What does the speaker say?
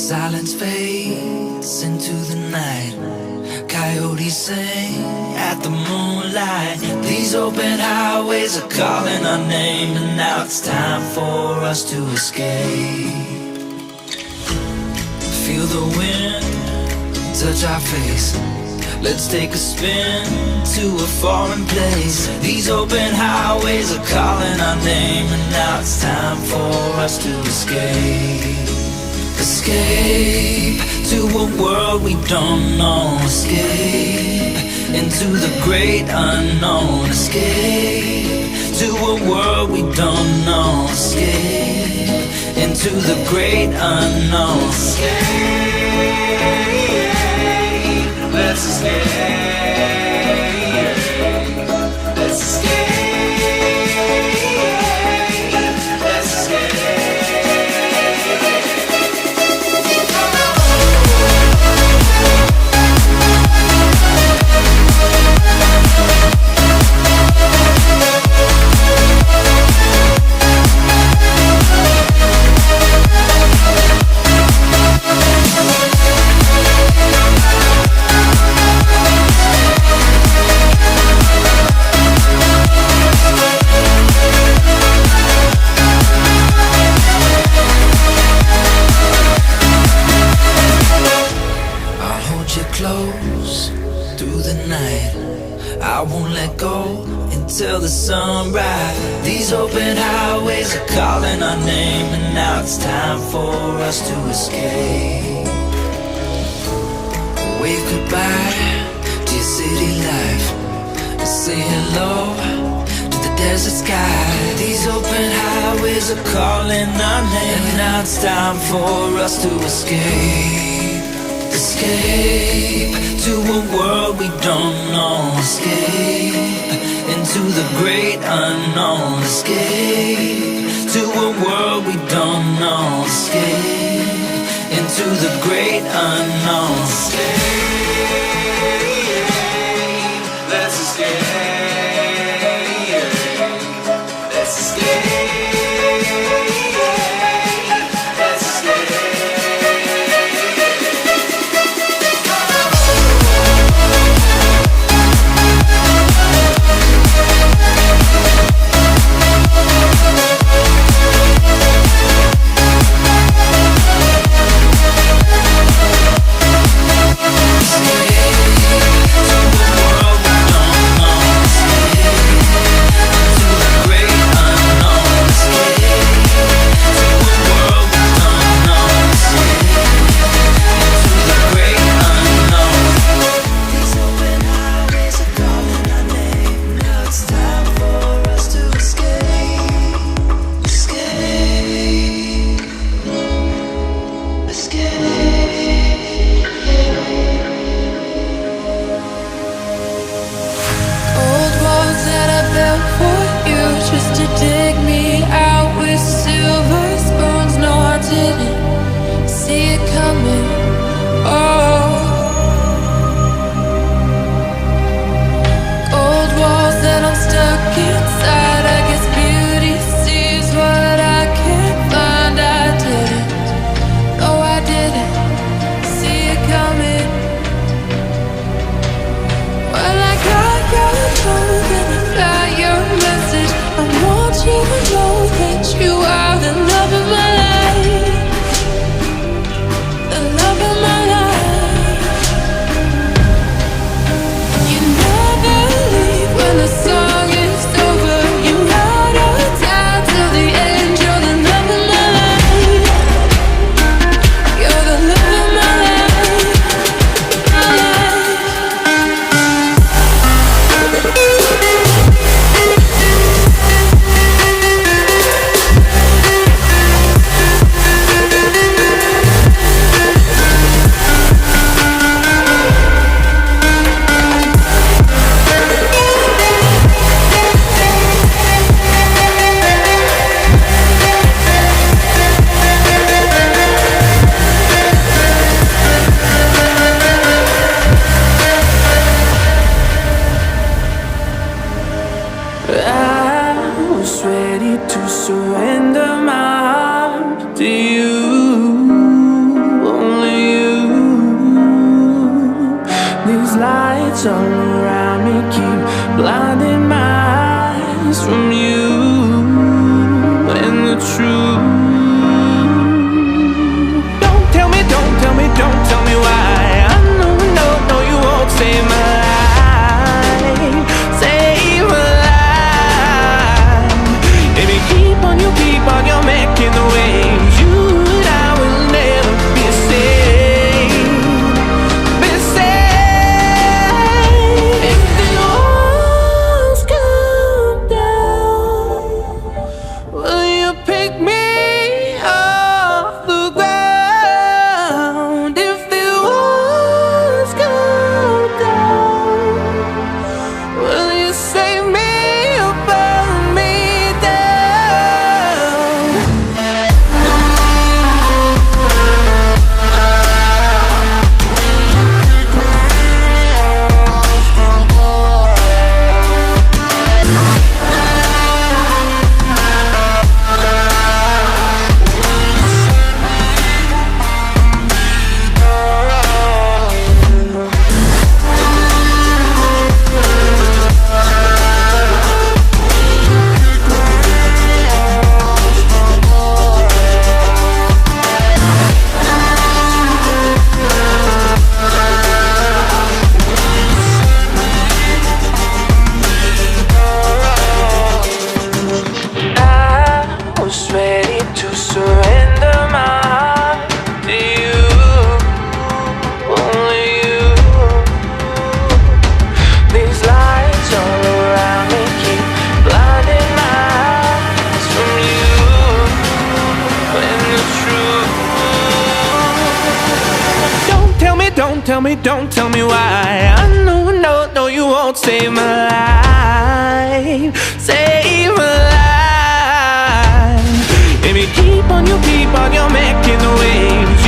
Silence fades into the night. Coyotes sing at the moonlight. These open highways are calling our name, and now it's time for us to escape. Feel the wind touch our face. Let's take a spin to a foreign place. These open highways are calling our name, and now it's time for us to escape. Escape to a world we don't know. Escape into the great unknown. Escape to a world we don't know. Escape into the great unknown. Escape, let's escape. Let's escape. Let's escape. Close through the night. I won't let go until the sunrise. These open highways are calling our name, and now it's time for us to escape. Wave goodbye to your city life and say hello to the desert sky. These open highways are calling our name, and now it's time for us to escape. Escape to a world we don't know. Escape into the great unknown. Escape to a world we don't know. Escape into the great unknown. Escape, let's escape. Let's escape. lights all around me keep blinding my eyes from you and the truth. Don't tell me, don't tell me, don't tell me why. I know, no, no, you won't save my life, save my life. Baby, keep on your making the waves. You and I will never be safe, be safe. If the walls come down, will you pick me off the ground? If the walls come down, will you save me or burn me down? I was ready to surrender my heart to you, only you. These lights all around me keep blinding my eyes from you and the truth. Don't tell me, don't tell me, don't tell me why. I know, no, no, you won't save my life, save my life. Baby, keep on your making the waves.